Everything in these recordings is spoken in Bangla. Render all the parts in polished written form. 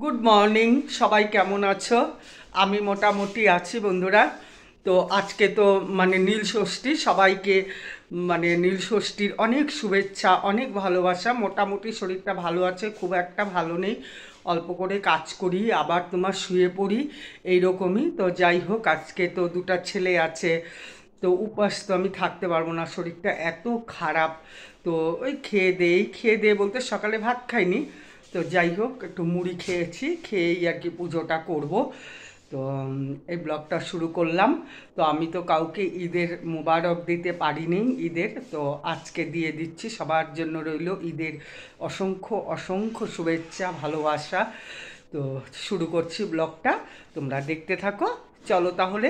গুড মর্নিং, সবাই কেমন আছো? আমি মোটামুটি আছি বন্ধুরা। তো আজকে তো নীল ষষ্ঠী, সবাইকে নীল ষষ্ঠীর অনেক শুভেচ্ছা, অনেক ভালোবাসা। মোটামুটি শরীরটা ভালো আছে, খুব একটা ভালো নেই, অল্প করে কাজ করি আবার তোমার শুয়ে পড়ি, এইরকমই। তো যাই হোক, আজকে তো দুটো ছেলে আছে, তো উপাস তো আমি থাকতে পারবো না, শরীরটা এত খারাপ। তো ওই খেয়ে দিয়ে বলতে সকালে ভাত খাইনি, তো যাই হোক একটু মুড়ি খেয়েছি, খেয়েই আর কি পুজোটা করব। তো এই ব্লগটা শুরু করলাম। তো আমি তো কাউকে ঈদের মোবারক দিতে পারিনি, ঈদের তো আজকে দিয়ে দিচ্ছি। সবার জন্য রইল ঈদের অসংখ্য অসংখ্য শুভেচ্ছা, ভালোবাসা। তো শুরু করছি ব্লগটা, তোমরা দেখতে থাকো। চলো তাহলে।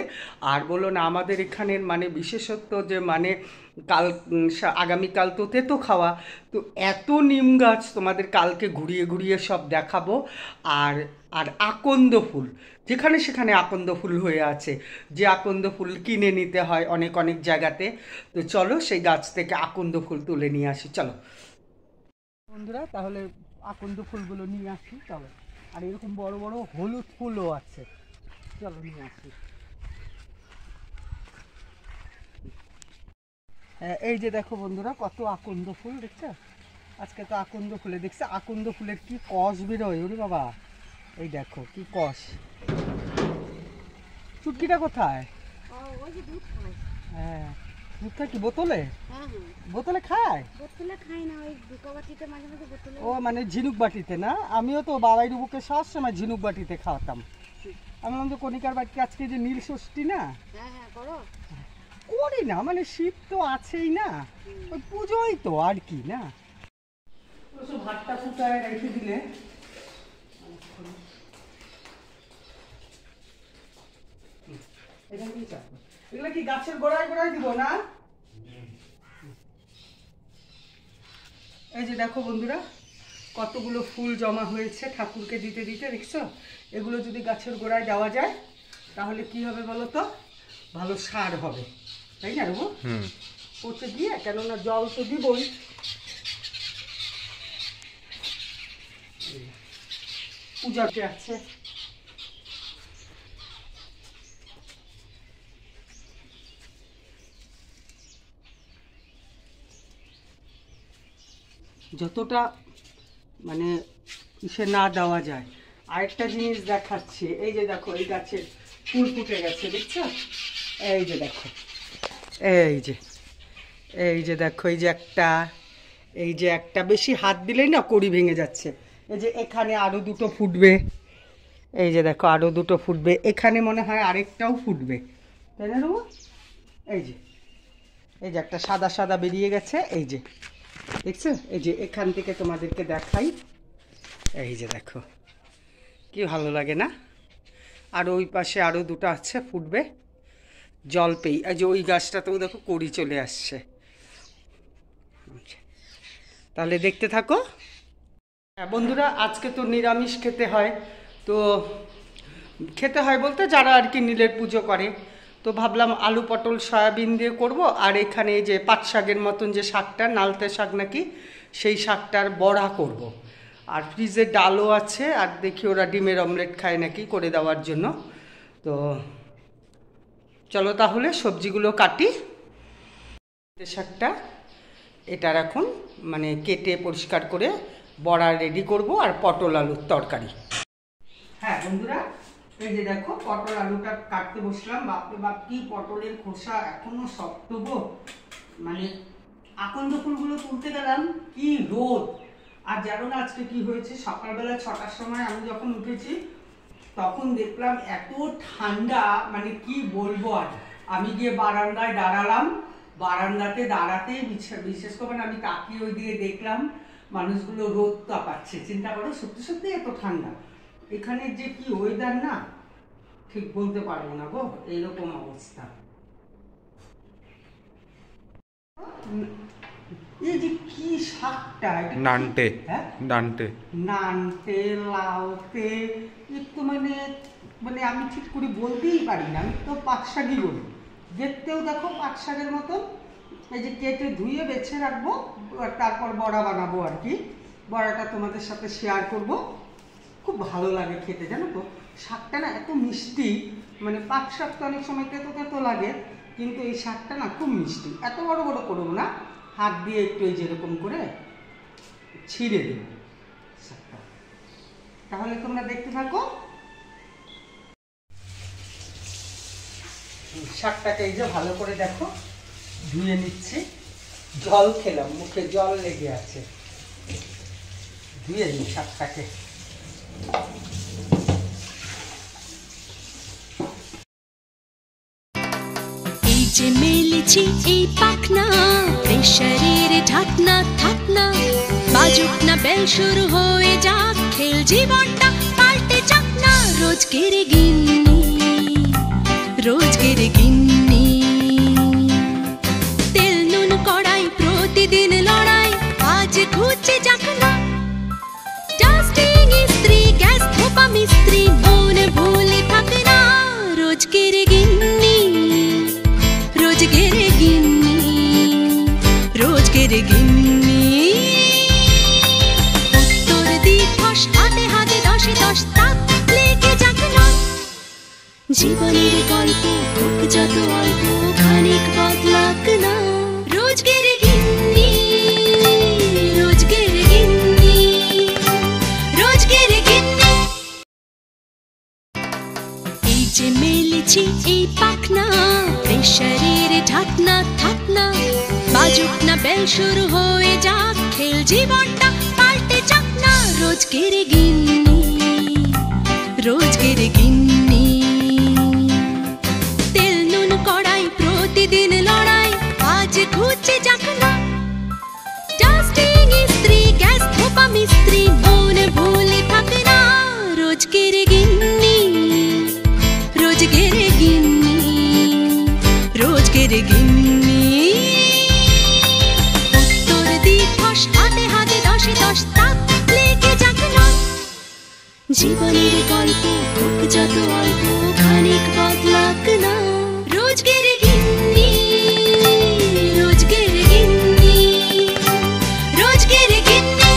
আর বলো না, আমাদের এখানের বিশেষত্ব যে কাল আগামীকাল তো তেতো খাওয়া, তো এত নিম গাছ তোমাদের কালকে ঘুরিয়ে ঘুরিয়ে সব দেখাবো। আর আর আকন্দ ফুল, যেখানে সেখানে আকন্দ ফুল হয়ে আছে, যে আকন্দ ফুল কিনে নিতে হয় অনেক অনেক জায়গাতে। তো চলো সেই গাছ থেকে আকন্দ ফুল তুলে নিয়ে আসি, চলো বন্ধুরা। তাহলে আকন্দ ফুলগুলো নিয়ে আসি, চলো। আর এরকম বড় বড় হলুদ ফুলও আছে, চলো নিয়ে আসি। এই যে দেখো বন্ধুরা, কত আকন্দ ফুল দেখছো। আজকে তো আকন্দ ফুলে দেখছে, আকন্দ ফুলের কি কষ বেরোয়, ওরে বাবা। এই দেখো কি কষ। চুটকিটা কোথায়? হ্যাঁ, দুধ খায় কি বোতলে? বোতলে খায়? বোতলে খাই না, ওই দুটো বাটিতে মাঝে মাঝে বোতলে। ও ঝিনুক বাটিতে না, আমিও তো বাবাই রুবুকে সব সময় ঝিনুক বাটিতে খাওয়াতাম। আমি বললাম যে কণিকার বাড়িতে আজকে যে নীল ষষ্ঠী না, হ্যাঁ হ্যাঁ করো। করি না, শীত তো আছেই না, ওই পুজোই তো আর কি না। ভাতটা ফুটায় রেখে দিলে এগুলো কি গাছের গোড়ায় গোড়ায় দিব না? এই যে দেখো বন্ধুরা, কতগুলো ফুল জমা হয়েছে ঠাকুরকে দিতে দিতে, দেখছো? এগুলো যদি গাছের গোড়ায় দেওয়া যায় তাহলে কি হবে বলো তো? ভালো সার হবে, তাই না রবু? পচে দিয়ে, কেননা জল তো দিবই। পূজাতে আছে। যতটা ইসে না দেওয়া যায়। আরেকটা জিনিস দেখাচ্ছি, এই যে দেখো, এই গাছের ফুল ফুটে গেছে, দেখছো? এই যে দেখো, এই যে এই যে দেখো, এই যে একটা বেশি হাত দিলেই না কড়ি ভেঙে যাচ্ছে। এই যে এখানে আরো দুটো ফুটবে, এই যে দেখো আরো দুটো ফুটবে, এখানে মনে হয় আরেকটাও ফুটবে, তাই না রুমা? এই যে একটা সাদা সাদা বেরিয়ে গেছে, এই যে দেখছো? এই যে এখান থেকে তোমাদেরকে দেখাই, এই যে দেখো কি ভালো লাগে না? আর ওই পাশে আরো দুটো আছে, ফুটবে জল পেই। এই যে ওই গাছটাতেও দেখো কড়ি চলে আসছে। তাহলে দেখতে থাকো। হ্যাঁ বন্ধুরা, আজকে তো নিরামিষ খেতে হয়। তো খেতে হয় বলতে যারা আর কি নীলের পুজো করে, তো ভাবলাম আলু পটল সয়াবিন দিয়ে করব। আর এখানে এই যে পাট শাকের মতন যে শাকটা, নালতে শাক নাকি, সেই শাকটার বড়া করব। আর ফ্রিজে ডালও আছে, আর দেখি ওরা ডিমের অমলেট খায় নাকি, করে দেওয়ার জন্য। তো চলো তাহলে সবজিগুলো কাটি। শাকটা এটার এখন কেটে পরিষ্কার করে বড়া রেডি করব, আর পটল আলুর তরকারি। হ্যাঁ বন্ধুরা, এই যে দেখো পটল আলুটা কাটতে বসলাম। বাপরে বাপ, কি পটলের খোসা এখনো শক্ত গো। আকন্দ ফুলগুলো তুলতে গেলাম, কি রোদ। আর জানো না আজকে কি হয়েছে? সকালবেলা 6টার সময় আমি যখন উঠেছি, তখন দেখলাম এত ঠান্ডা, কি বলবো আর। আমি গিয়ে বারান্দায় দাঁড়ালাম, বারান্দাতে দাঁড়াতে বিশেষ করে আমি তাকিয়ে ওই দিকে দেখলাম মানুষগুলো রোদ তাপাচ্ছে। চিন্তা করো, সত্যি সত্যি এত ঠান্ডা। এখানে যে কি ওয়েদার না, ঠিক বলতে পারবো না গো, এইরকম অবস্থা। এই যে কি শাকটা, নানটে, হ্যাঁ নানটে নানটে লাউতে, একটু আমি ঠিক করে বলতেই পারি না, আমি তো পাট শাকই বলি। দেখতেও দেখো পাট শাকের মতন। এই যে কেটে ধুয়ে বেছে রাখবো, তারপর বড়া বানাবো আর কি। বড়াটা তোমাদের সাথে শেয়ার করব। খুব ভালো লাগে খেতে, জানো তো। শাকটা না এত মিষ্টি, মানে পাট শাক তো অনেক সময় তেতো তেতো লাগে, কিন্তু এই শাকটা না খুব মিষ্টি। এত বড় বড় করবো না, হাত দিয়ে একটু এই যেরকম করে ছিঁড়ে দেব শাকটা। তাহলে তোমরা দেখতে থাকো। শাকটাকে এই যে ভালো করে দেখো ধুয়ে নিচ্ছি। জল খেলাম, মুখে জল লেগে আছে, ধুয়ে নিই শাকটাকে। এই যে মেলেছি এই পাখনা, প্রেশারের ঢাকনা থাকনা, বাজুক না বেল শুরু হয়ে যাক, খেল জীবনটা পাল্টে যাক না। রোজকের গিন্নি, রোজকের গিন্নি, তেল নুন কড়াই প্রতিদিন লড়াই, আজ খুঁজে যাক না। ডাস্টিং ইস্ত্রি গ্যাস ধোপা মিস্ত্রি, মন ভুলে থাকে না। রোজকের গিন্নি, রোজকের গিন্নি, রোজকের গিন্নি। উত্তর দিবস হাতে হাতে দশে দশ তাক লেগে যাক না। জীবনের গল্প হোক যত অল্প, খানিক বদলাক না। রোজকের গিন্নি, রোজকের গিন্নি, রোজকের গিন্নি। এই যে মেলেছি এই পাখনা, প্রেশারের ঢাকনা থাকনা, বাজুক না বেল শুরু হয়ে যাক, খেল জীবনটা পাল্টে যাক না। রোজকের গিন্নি, রোজকের গিন্নি, তেল নুন কড়াই প্রতিদিন লড়াই, আজ খুঁজে যাক না। ডাস্টিং ইস্ত্রি গ্যাস ধোপা মিস্ত্রি, মন ভুলে থাকে না। রোজকের গিন্নি, রোজকের গিন্নি, রোজকের গিন্নি। উত্তর দিবস হাতে হাতে দশে দশ তাক লেগে যাক না। জীবনের গল্প হোক যত অল্প, খানিক বদলাক না। রোজকের গিন্নি, রোজকের গিন্নি, রোজকের গিন্নি।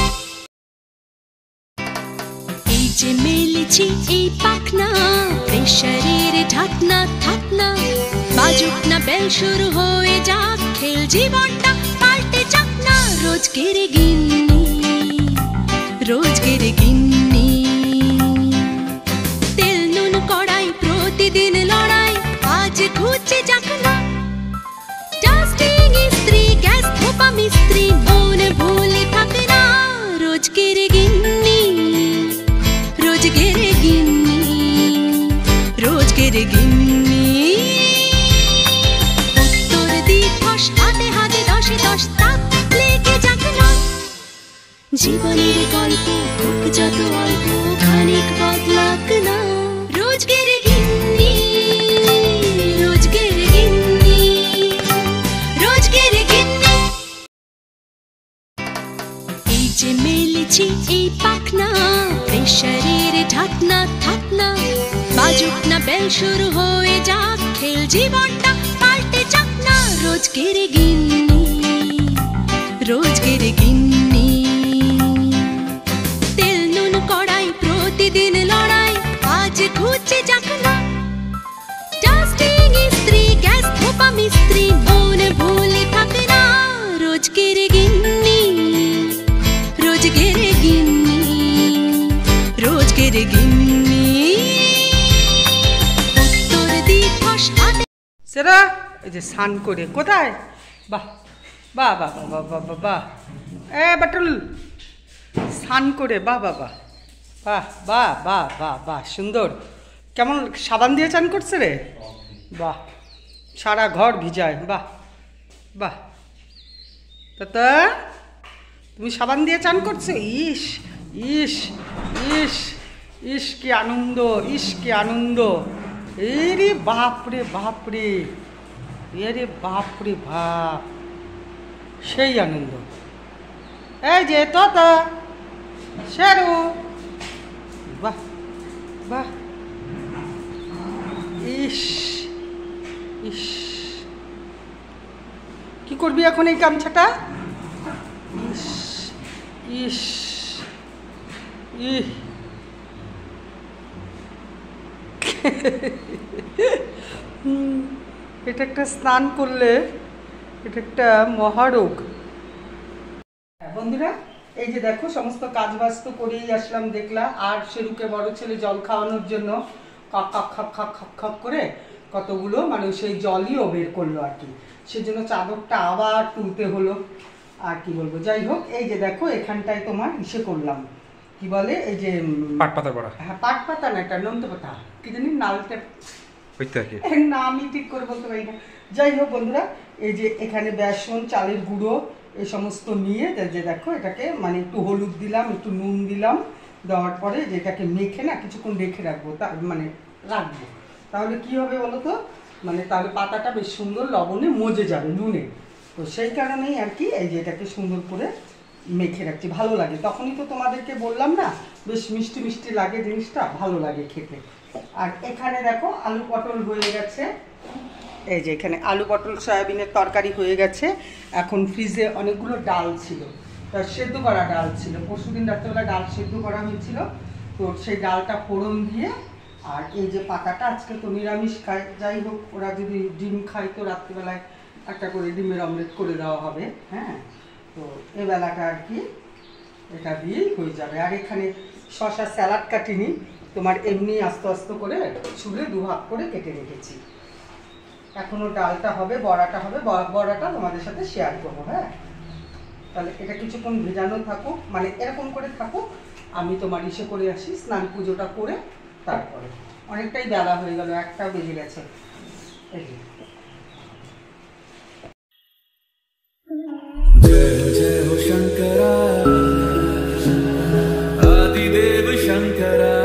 এই যে মেলেছি এই পাখনা, প্রেশারের ঢাকনা থাকনা, বাজুক না বেল শুরু হয়ে যাক, খেল জীবনটা পাল্টে যাক না। রোজকের গিন্নি, রোজকের গিন্নি, তেল নুন কড়াই প্রতিদিন লড়াই, আজ খুঁজে যাক না। ডাস্টিং ইস্ত্রি গ্যাস ধোপা মিস্ত্রি, মন ভুলে থাকে না। রোজকের গিন্নি, রোজকের গিন্নি, রোজকের গিন্নি। উত্তর দিবস হাতে হাতে দশে দশ তাক লেগে যাক না। জীবনের গল্প হোক যত অল্প, খানিক বদলাক না। রোজকের গিন্নি, রোজকের গিন্নি, রোজকের গিন্নি। এই যে মেলেছি এই পাখনা, প্রেশারের ঢাকনা থাকনা, বাজুক না বেল শুরু হয়ে যাক, খেল জীবনটা পাল্টে যাক না। রোজকের গিন্নি, রোজকের গিন্নি, তেল নুন কড়াই প্রতিদিন লড়াই, আজ খুঁজে যাক না। ডাস্টিং ইস্ত্রি গ্যাস ধোপা মিস্ত্রি, মন ভুলে থাকে না। রোজকের গিন্নি, রোজকের গিন্নি, রোজকের গিন্নি। উত্তর দিবস হাতে। সেরা এই যে স্নান করে কোথায়, বাহ বাহ বাহ বাহ বাহ বাহ বাহ, এ বাটুল স্নান করে, বাহ বাহ বাহ বাহ বাহ বাহ বাহ বাহ, সুন্দর। কেমন সাবান দিয়ে চান করছে রে, বাহ, সারা ঘর ভিজায়, বাহ বাহ। তা তুমি সাবান দিয়ে চান করছো, ইস ইস ইস ইস কি আনন্দ, ইস কি আনন্দ। এরে বাপরে বাপরে, এরে বাপরে বাপ, সেই আনন্দ। এই যে তো শেরু, বাহ বাহ, ইস ইস, কি করবি এখন এই গামছাটা, ইস ইস, ইহ এটা একটা স্নান করলে এটা একটা মহারোগ। বন্ধুরা এই যে দেখো সমস্ত কাজ বাজ তো করেই আসলাম দেখলা, আর শেরুকে বড় ছেলে জল খাওয়ানোর জন্য খক খক খক খক খক খক করে কতগুলো মানে সেই জলই ও বের করলো আর কি, সেজন্য চাদরটা আবার তুলতে হলো। আর কি বলবো, যাই হোক এই যে দেখো এখানটায় তোমার ইসে করলাম, কি বলে এই যে পাট পাতা বড়া। হ্যাঁ পাট পাতা না, এটা নন্ত পাতা, কি জানি নালটা না আমি ঠিক করে বলতে পারি না। যাই হোক বন্ধুরা এই যে এখানে বেসন চালের গুঁড়ো এই সমস্ত নিয়ে যে দেখো এটাকে মানে একটু হলুদ দিলাম, একটু নুন দিলাম, দেওয়ার পরে যেটাকে মেখে না কিছুক্ষণ রেখে রাখবো, মানে রাখবো, তাহলে কি হবে বলো তো, মানে তাহলে পাতাটা বেশ সুন্দর লবণে মজে যাবে নুনে। তো সেই কারণেই আর কি এই যে এটাকে সুন্দর করে মেখে রাখছি, ভালো লাগে। তখনই তো তোমাদেরকে বললাম না বেশ মিষ্টি মিষ্টি লাগে জিনিসটা, ভালো লাগে খেতে। আর এখানে দেখো আলু পটল হয়ে গেছে, এই যে এখানে আলু পটল সয়াবিনের তরকারি হয়ে গেছে। এখন ফ্রিজে অনেকগুলো ডাল ছিল, সেদ্ধ করা ডাল ছিল, পরশুদিন রাত্রেবেলা ডাল সেদ্ধ করা হয়েছিল, তো সেই ডালটা ফোড়ন দিয়ে, আর এই যে পাতাটা আজকে তো নিরামিষ খায়, যাই হোক ওরা যদি ডিম খায় তো রাত্রিবেলায় একটা করে ডিমের অমলেট করে দেওয়া হবে। হ্যাঁ তো এ বেলাটা আর কি এটা দিয়েই হয়ে যাবে। আর এখানে শশা স্যালাড কাটিনি, তোমার এমনি আস্তে আস্তে করে ছুলে দুভাগ করে কেটে রেখেছি। এখনো ডালটা হবে, বড়াটা হবে, বড়াটা তোমাদের সাথে শেয়ার করবো। হ্যাঁ তাহলে এটা কিছুক্ষণ ভেজানো থাকুক, মানে এরকম করে থাকুক, আমি তোমার ইসে করে আসি স্নান পুজোটা করে, তারপরে অনেকটাই বেলা হয়ে গেল, 1টা বেজে গেছে। এই जय जय हो शंकरा आदिदेव शंकरा,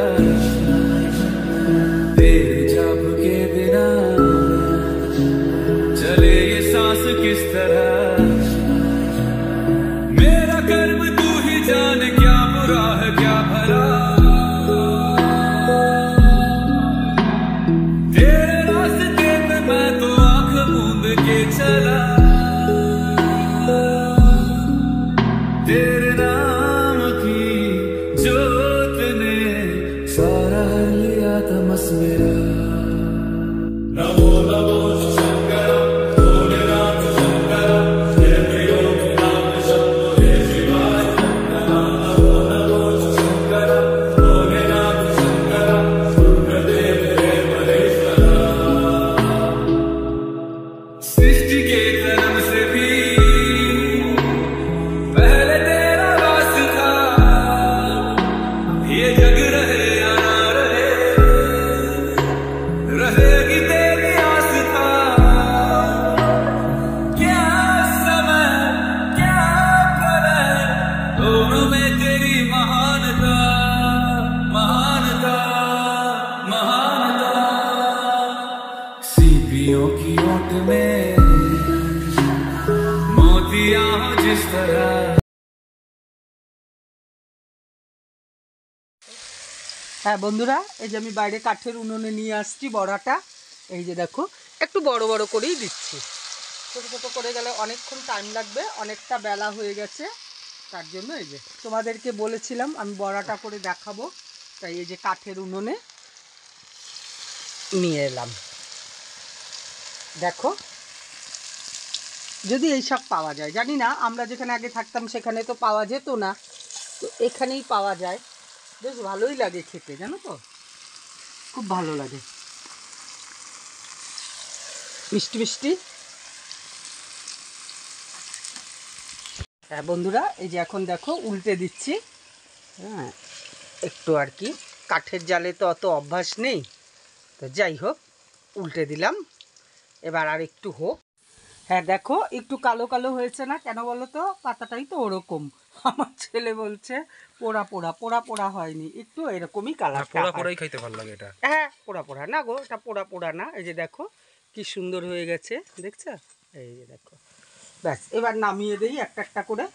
तेरे जाप के बिना चले ये सांस किस तरह, मेरा कर्म तू ही जान क्या बुरा है क्या भला, तेरे रास्ते पे मैं तो आंख मूंद के चला, तेरे नाम की जोत ने सारा लिया तमस मेरा। नमो नमो शंकर भोलेनाथ शंकर, जय प्रियो नाम शंभो जय शिवाय। नमो नमो शंकर भोलेनाथ शंकर, रुद्रदेव हे महेश्वरा। सृष्टि के जन्म से भी पहले तेरा वास था, ये जग रहे या ना रहे, रहेगी तेरी आस्था। क्या समय क्या प्रलय, दोनों में तेरी महानता महानता महानता। सीपियों की ओट में मोतियां हो जिस तरह। হ্যাঁ বন্ধুরা এই যে আমি বাইরে কাঠের উনুনে নিয়ে আসছি বড়াটা, এই যে দেখো একটু বড় বড় করেই দিচ্ছি, ছোটো ছোটো করে গেলে অনেকক্ষণ টাইম লাগবে, অনেকটা বেলা হয়ে গেছে, তার জন্য এই যে তোমাদেরকে বলেছিলাম আমি বড়াটা করে দেখাবো, তাই এই যে কাঠের উনুনে নিয়ে এলাম। দেখো যদি এই সব পাওয়া যায়, জানি না আমরা যেখানে আগে থাকতাম সেখানে তো পাওয়া যেত না, তো এখানেই পাওয়া যায়, বেশ ভালোই লাগে খেতে, জানো তো খুব ভালো লাগে, মিষ্টি মিষ্টি। হ্যাঁ বন্ধুরা এই যে এখন দেখো উল্টে দিচ্ছি, হ্যাঁ একটু আর কি কাঠের জালে তো অত অভ্যাস নেই, তো যাই হোক উল্টে দিলাম, এবার আর একটু হোক। হ্যাঁ দেখো একটু কালো কালো হয়েছে না, কেন বলো তো, পাতাটাই তো ওরকম, আমার ছেলে বলছে পোড়া পোড়া, পোড়া পোড়া হয়নি, একটু এরকমই কালার, পোড়া পোড়াই খাইতে ভালো লাগে এটা। হ্যাঁ পোড়া পোড়া না গো, এটা পোড়া পোড়া না, এই যে দেখো কি সুন্দর হয়ে গেছে দেখছো, এই যে দেখো, ব্যাস এবার নামিয়ে দিই একটা একটা করে,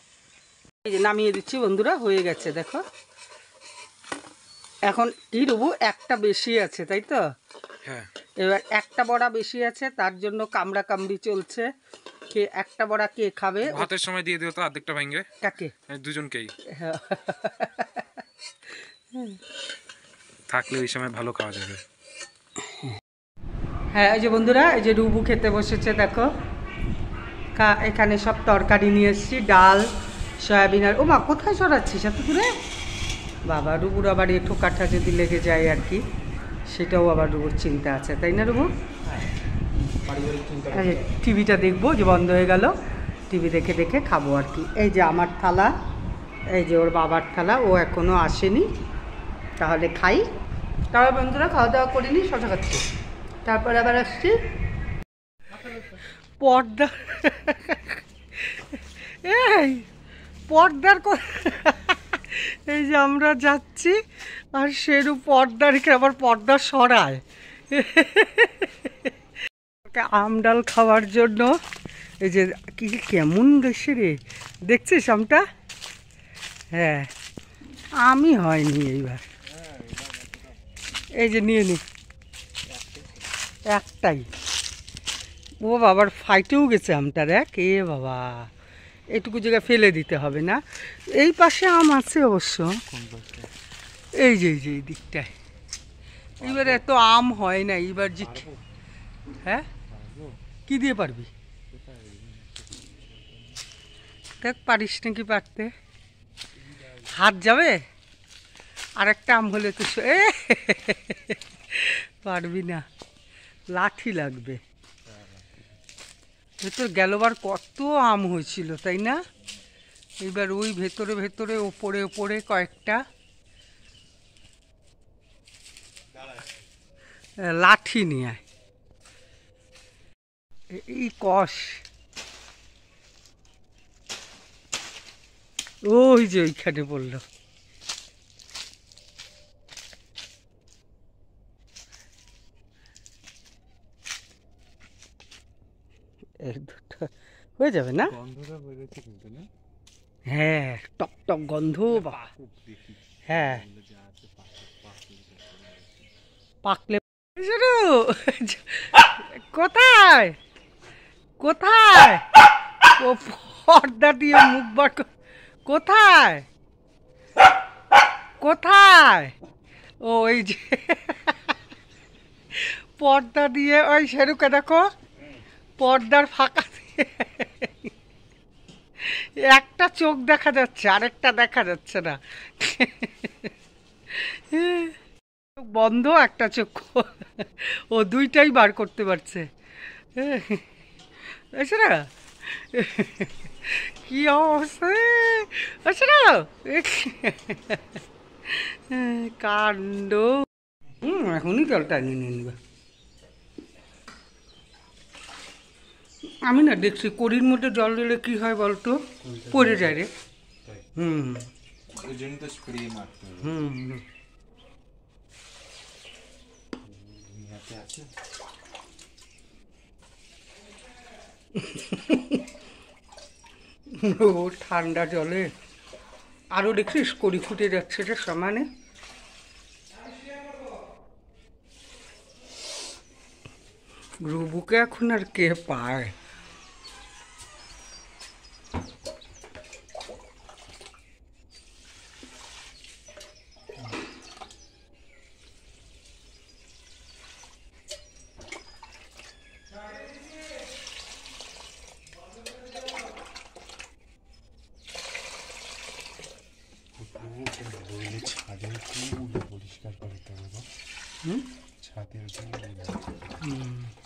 এই যে নামিয়ে দিচ্ছি বন্ধুরা, হয়ে গেছে দেখো। এখন কি দেবো, একটা বেশি আছে তাই তো, হ্যাঁ এবার একটা বড়া বেশি আছে, তার জন্য কামড়া কামড়ি চলছে, কে একটা বড়া কে খাবে, ভাতের সময় দিয়ে দিও তো অর্ধেকটা ভেঙে, কাকে দুজনকেই থাকলে ওই সময় ভালো খাওয়া যাবে। হ্যাঁ এই যে বন্ধুরা, এই যে রুবু খেতে বসেছে দেখো। এখানে সব তরকারি নিয়ে এসেছি, ডাল, সয়াবিন আর, ও মা কোথায় সরাচ্ছিস এত দূরে? বাবা, রুবুর আবার এঁঠো কাঠা যদি লেগে যায় আর কি, সেটাও আবার রুবুর চিন্তা আছে, তাই না রুবু? টিভিটা দেখবো, যে বন্ধ হয়ে গেল, টিভি দেখে দেখে খাবো আর কি। এই যে আমার থালা, এই যে ওর বাবার থালা, ও এখনও আসেনি, তাহলে খাই। তাহলে বন্ধুরা খাওয়া দাওয়া করিনি, শশা খাচ্ছি, তারপরে আবার আসছি পর্দা। এই পর্দার এই যে আমরা যাচ্ছি আর সেরু পর্দা রেখে আবার পর্দা সরায় আম ডাল খাওয়ার জন্য। এই যে কি কেমন দেশে রে, দেখছিস আমটা? হ্যাঁ আমি হয়নি এইবার, এই যে নিয়ে নি একটাই। ও বাবার ফাইটেও গেছে আমটা, দেখ এ বাবা, এটুকু জায়গায় ফেলে দিতে হবে না। এই পাশে আম আছে অবশ্য, এই যে এই দিকটায়। এইবার এত আম হয় না এইবার যে। হ্যাঁ কি দিয়ে পারবি? দেখ পারিস নাকি পারতে, হাত যাবে। আর একটা আম হলে তো পারবি না, লাঠি লাগবে। ভেতর গেলবার কত আম হয়েছিল তাই না? এবার ওই ভেতরে ভেতরে ওপরে ওপরে কয়েকটা লাঠি নিয়ে এই কষ, ওই যে ওইখানে বললো। দুটো হয়ে যাবে না? হ্যাঁ টক টক গন্ধ, হ্যাঁ পাকলে। কোথায় কোথায় ও পর্দা দিয়ে মুখ বার, কোথায় কোথায়? ও এই যে পর্দা দিয়ে, ওই শেরুকে দেখো পর্দার ফাঁকা দিয়ে একটা চোখ দেখা যাচ্ছে, আরেকটা দেখা যাচ্ছে না, বন্ধ, একটা চোখ ও দুইটাই বার করতে পারছে। না কি অবস্থা, না কাণ্ড। এখনই জলটা নিয়ে নিবে। আমি না দেখছি কড়ির মধ্যে জল দিলে কি হয় বলতো, পড়ে যায় রে। ও ঠান্ডা জলে আরো দেখছিস কড়ি ফুটে যাচ্ছে রে সমানে। রুবুকে এখন আর কে পায়?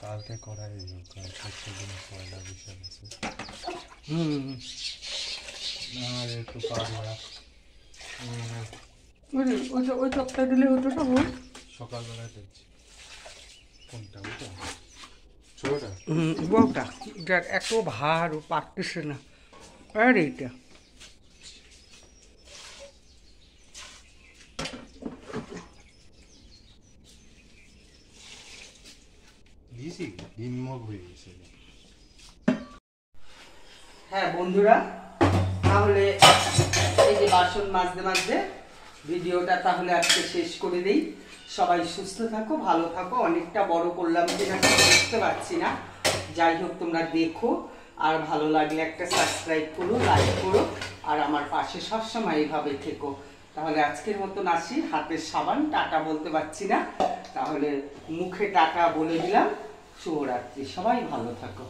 কালকে করাই পয়লা বিশাল আছে। আর একটু ওই চপটা দিলে হতো না বল, সকালবেলায় দেখছি। কোনটা ওটা ছোটটা? বলটা যার এত ভার ও পারতেছে না। আর এইটা হ্যাঁ বন্ধুরা, তাহলে এই যে বাসন মাজতে মাজতে ভিডিওটা তাহলে আজকে শেষ করে দিই। সবাই সুস্থ থাকো, ভালো থাকো। অনেকটা বড় করলাম কিনা বুঝতে পারছি না, যাই হোক তোমরা দেখো, আর ভালো লাগলে একটা সাবস্ক্রাইব করো, লাইক করো, আর আমার পাশে সবসময় এইভাবে থেকো। তাহলে আজকের মতন আসি, হাতের সাবান, টাটা বলতে পারছি না, তাহলে মুখে টাটা বলে দিলাম। শুভরাত্রি, সবাই ভালো থাকো।